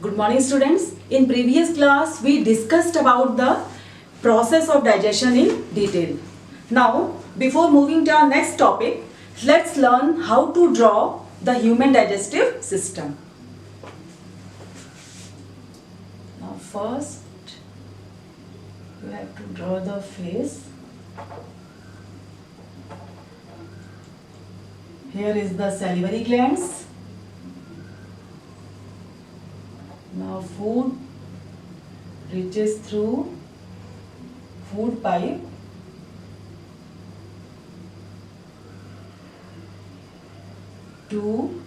Good morning students. In previous class we discussed about the process of digestion in detail. Now before moving to our next topic, let's learn how to draw the human digestive system. Now first you have to draw the face. Here is the salivary glands. Now food reaches through food pipe to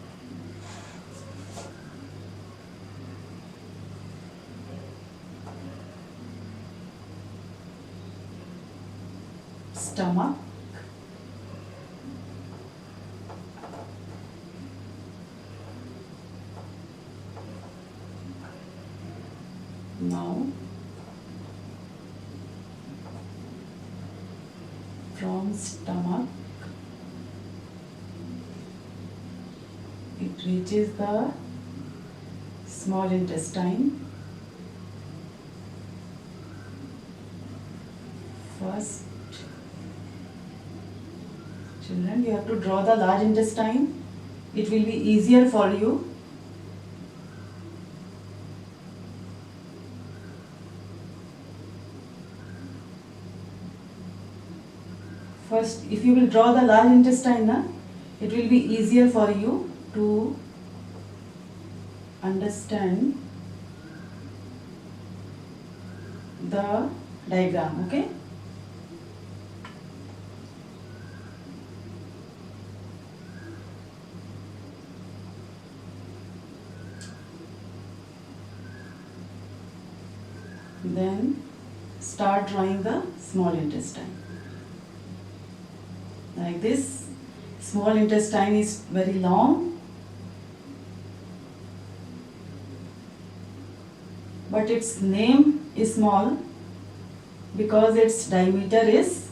stomach. Now from stomach it reaches the small intestine. First, children, you have to draw the large intestine. It will be easier for you. First, if you will draw the large intestine, it will be easier for you to understand the diagram, okay? Then start drawing the small intestine. Like this. Small intestine is very long, but its name is small because its diameter is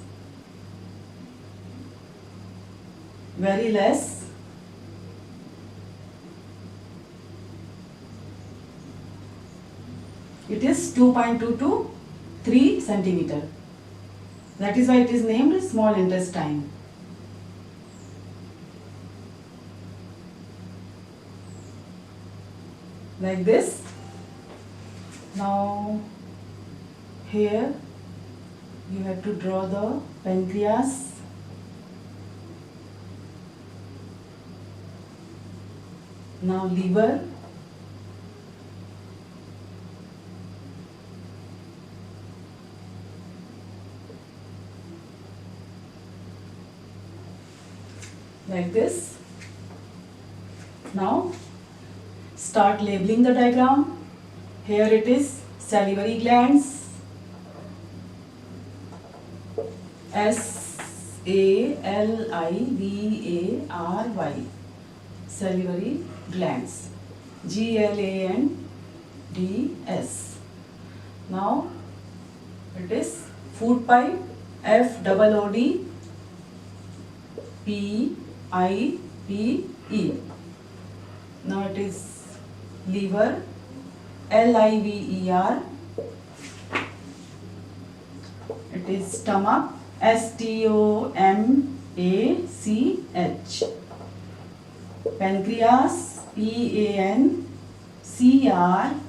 very less. It is 2.2 to 3 centimeter. That is why it is named small intestine. Like this. Now here you have to draw the pancreas. Now liver. Like this. Now start labeling the diagram. Here it is salivary glands. SALIVARY. Salivary glands. GLANDS. Now it is food pipe. FOOD PIPE. Now it is liver. LIVER. It is stomach. STOMACH. Pancreas.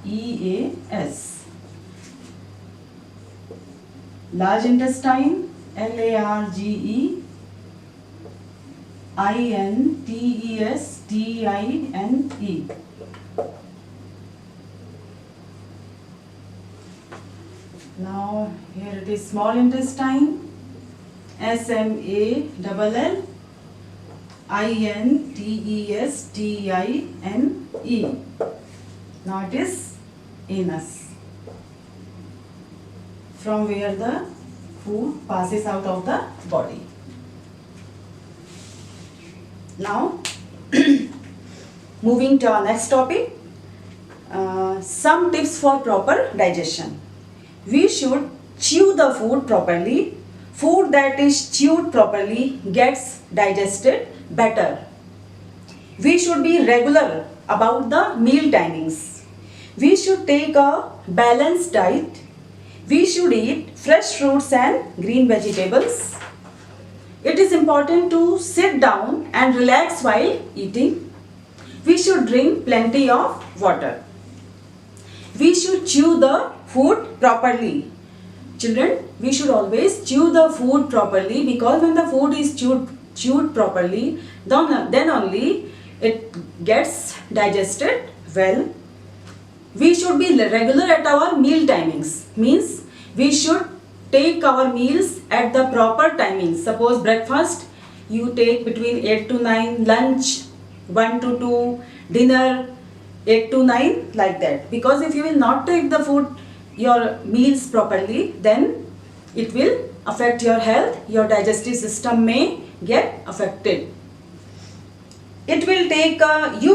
PANCREAS. Large intestine. LARGE. INTESTINE. Now here it is small intestine. SMALL INTESTINE. Now it is anus, from where the food passes out of the body. Now moving to our next topic, some tips for proper digestion. We should chew the food properly. Food that is chewed properly gets digested better. We should be regular about the meal timings. We should take a balanced diet. We should eat fresh fruits and green vegetables. It is important to sit down and relax while eating. We should drink plenty of water. We should chew the food properly. Children, we should always chew the food properly, because when the food is chewed properly, then only it gets digested well. We should be regular at our meal timings. Means we should take our meals at the proper timings. Suppose breakfast you take between 8 to 9, lunch 1 to 2, dinner 8 to 9, like that. Because if you will not take the food, your meals properly, then it will affect your health. Your digestive system may get affected. You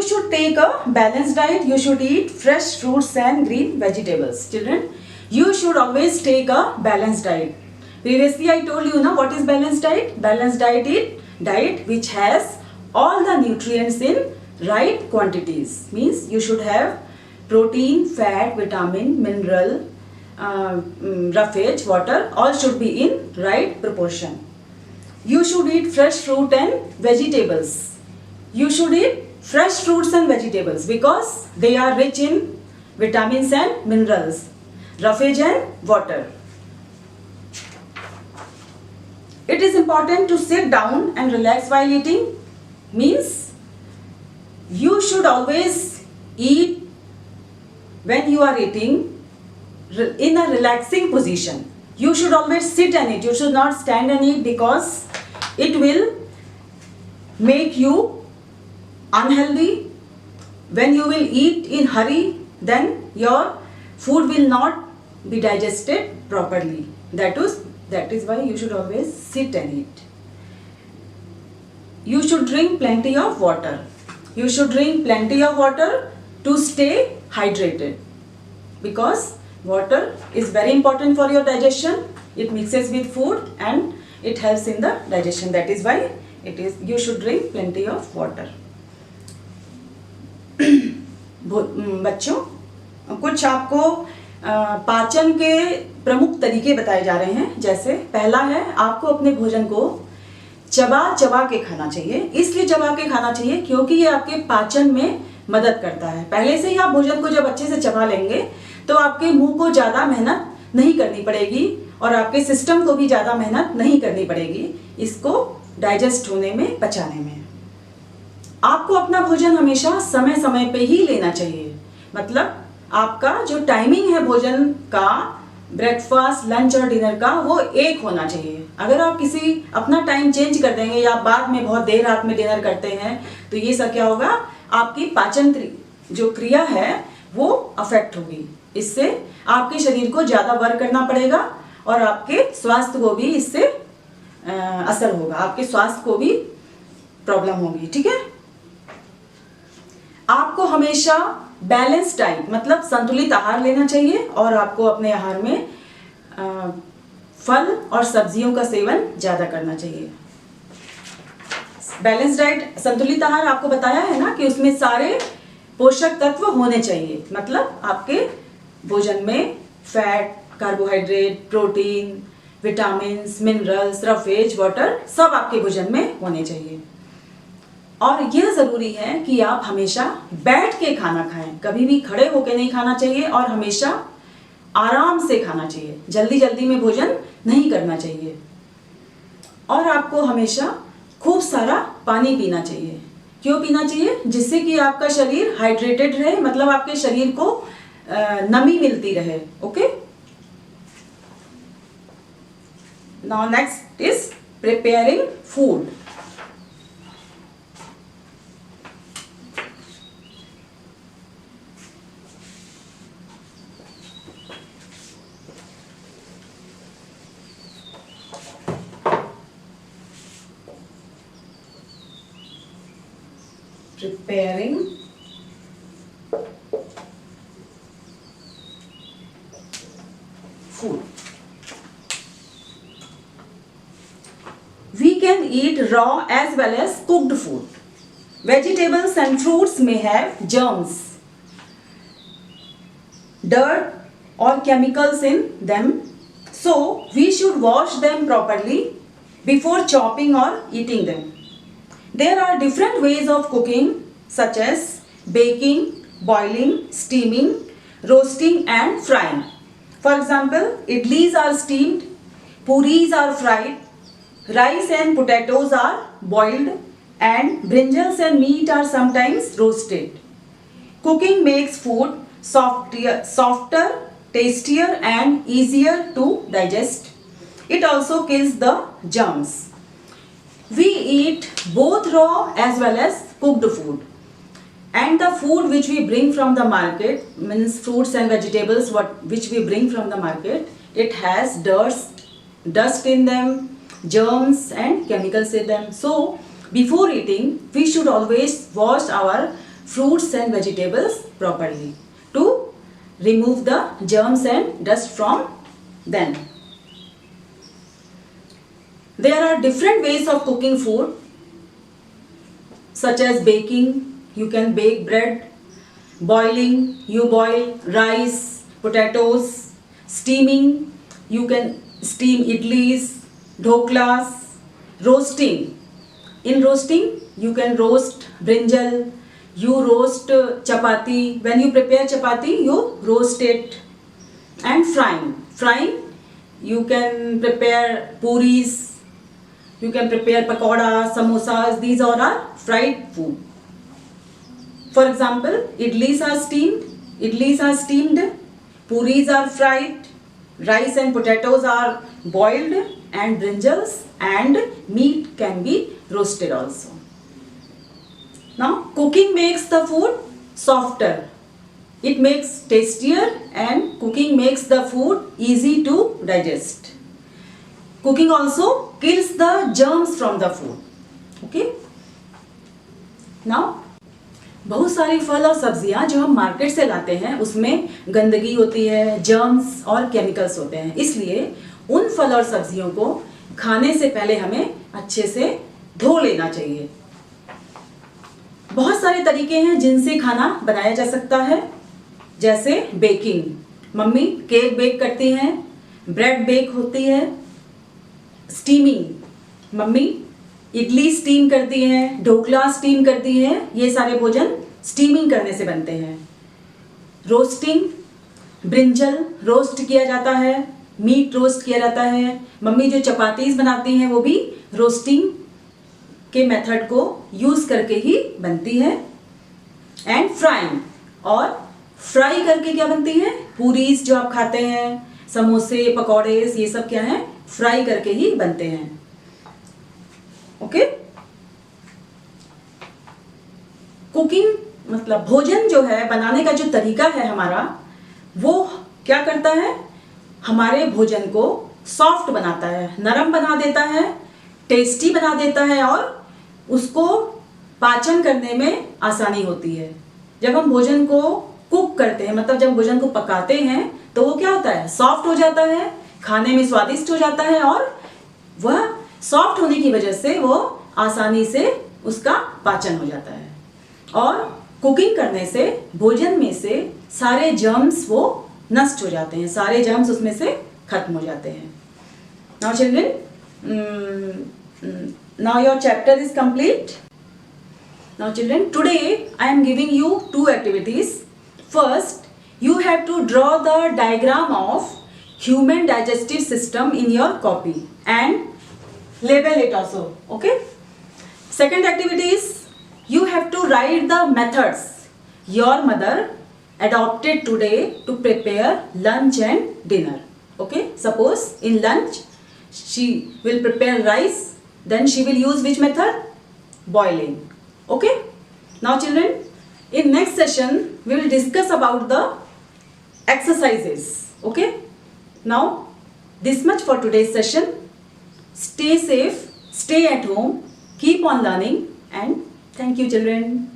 should take a balanced diet. You should eat fresh fruits and green vegetables. Children, you should always take a balanced diet. Previously I told you now what is balanced diet. Balanced diet is diet which has all the nutrients in right quantities. Means you should have protein, fat, vitamin, mineral, roughage, water, all should be in right proportion. You should eat fresh fruit and vegetables. You should eat fresh fruits and vegetables because they are rich in vitamins and minerals, roughage and water. It is important to sit down and relax while eating. Means you should always eat when you are eating in a relaxing position. You should always sit and eat. You should not stand and eat, because it will make you unhealthy. When you will eat in hurry, then your food will not be digested properly. That is why you should always sit and eat. You should drink plenty of water. You should drink plenty of water to stay hydrated, because water is very important for your digestion. It mixes with food and it helps in the digestion. That is why you should drink plenty of water. बच्चों, कुछ आपको पाचन के प्रमुख तरीके बताए जा रहे हैं. जैसे पहला है, आपको अपने भोजन को चबा चबा के खाना चाहिए. इसलिए चबा के खाना चाहिए क्योंकि ये आपके पाचन में मदद करता है. पहले से ही आप भोजन को जब अच्छे से चबा लेंगे तो आपके मुंह को ज़्यादा मेहनत नहीं करनी पड़ेगी और आपके सिस्टम को भी ज़्यादा मेहनत नहीं करनी पड़ेगी इसको डाइजेस्ट होने में, पचाने में. आपको अपना भोजन हमेशा समय समय पे ही लेना चाहिए. मतलब आपका जो टाइमिंग है भोजन का, ब्रेकफास्ट, लंच और डिनर का, वो एक होना चाहिए. अगर आप अपना टाइम चेंज कर देंगे या बाद में बहुत देर रात में डिनर करते हैं तो ये सब क्या होगा, आपकी पाचन जो क्रिया है वो अफेक्ट होगी. इससे आपके शरीर को ज़्यादा वर्क करना पड़ेगा और आपके स्वास्थ्य को भी इससे असर होगा. आपके स्वास्थ्य को भी प्रॉब्लम होगी. ठीक है. आपको हमेशा बैलेंस डाइट मतलब संतुलित आहार लेना चाहिए और आपको अपने आहार में फल और सब्जियों का सेवन ज़्यादा करना चाहिए. बैलेंस डाइट, संतुलित आहार आपको बताया है ना कि उसमें सारे पोषक तत्व होने चाहिए. मतलब आपके भोजन में fat, carbohydrate, protein, vitamins, minerals, roughage, water सब आपके भोजन में होने चाहिए. और यह ज़रूरी है कि आप हमेशा बैठ के खाना खाएं. कभी भी खड़े होकर नहीं खाना चाहिए और हमेशा आराम से खाना चाहिए. जल्दी जल्दी में भोजन नहीं करना चाहिए. और आपको हमेशा खूब सारा पानी पीना चाहिए. क्यों पीना चाहिए? जिससे कि आपका शरीर हाइड्रेटेड रहे, मतलब आपके शरीर को नमी मिलती रहे. Okay. Now next is preparing food. Preparing food. We can eat raw as well as cooked food. Vegetables and fruits may have germs. dirt or chemicals in them. So we should wash them properly before chopping or eating them. There are different ways of cooking such as baking, boiling, steaming, roasting and frying. For example, idlis are steamed, puris are fried, rice and potatoes are boiled, and brinjals and meat are sometimes roasted. Cooking makes food softer, tastier and easier to digest. It also kills the germs. We eat both raw as well as cooked food. And the food which we bring from the market, means fruits and vegetables which we bring from the market, it has dust in them, germs and chemicals in them. So before eating, we should always wash our fruits and vegetables properly to remove the germs and dust from them. There are different ways of cooking food such as baking. You can bake bread. Boiling, you boil rice, potatoes. Steaming, you can steam idlis, dhoklas. Roasting, in roasting you can roast brinjal, you roast chapati. When you prepare chapati, you roast it. And frying, you can prepare puris, you can prepare pakoras, samosas. These all are fried food. For example, idlis are steamed, puris are fried, rice and potatoes are boiled, and brinjals and meat can be roasted also. Now, cooking makes the food softer. It makes tastier, and cooking makes the food easy to digest. Cooking also kills the germs from the food. Okay? Now, बहुत सारी फल और सब्जियां जो हम market से लाते हैं उसमें गंदगी होती है, जर्म्स और केमिकल्स होते हैं. इसलिए उन फल और सब्जियों को खाने से पहले हमें अच्छे से धो लेना चाहिए. बहुत सारे तरीके हैं जिनसे खाना बनाया जा सकता है, जैसे बेकिंग. मम्मी केक बेक करती हैं, ब्रेड बेक होती है. स्टीमिंग, मम्मी इडली स्टीम करती हैं, ढोकला स्टीम करती हैं. ये सारे भोजन स्टीमिंग करने से बनते हैं. रोस्टिंग, ब्रिंजल रोस्ट किया जाता है, मीट रोस्ट किया जाता है. मम्मी जो चपातीज बनाती हैं वो भी रोस्टिंग के मेथड को यूज करके ही बनती है. एंड फ्राइंग, और फ्राई करके क्या बनती है? पूरीज जो आप खाते हैं, समोसे, पकौड़े, ये सब क्या है? फ्राई करके ही बनते हैं. ओके? कुकिंग मतलब भोजन जो है बनाने का जो तरीका है हमारा, वो क्या करता है? हमारे भोजन को सॉफ्ट बनाता है, नरम बना देता है, टेस्टी बना देता है और उसको पाचन करने में आसानी होती है. जब हम भोजन को कुक करते हैं, मतलब जब भोजन को पकाते हैं, तो वो क्या होता है? सॉफ्ट हो जाता है, खाने में स्वादिष्ट हो जाता है और वह सॉफ्ट होने की वजह से वो आसानी से उसका पाचन हो जाता है. और कुकिंग करने से भोजन में से सारे जर्म्स वो नष्ट हो जाते हैं, सारे जर्म्स उसमें से खत्म हो जाते हैं. Now children, now your chapter is complete. Now children, today I am giving you two activities. First, you have to draw the diagram of human digestive system in your copy and label it also. Okay? Second activity is you have to write the methods your mother adopted today to prepare lunch and dinner. Okay? Suppose in lunch she will prepare rice. Then she will use which method? Boiling. Okay? Now children, in next session we will discuss about the exercises. Okay? Now this much for today's session. Stay safe, stay at home, keep on learning, and thank you children.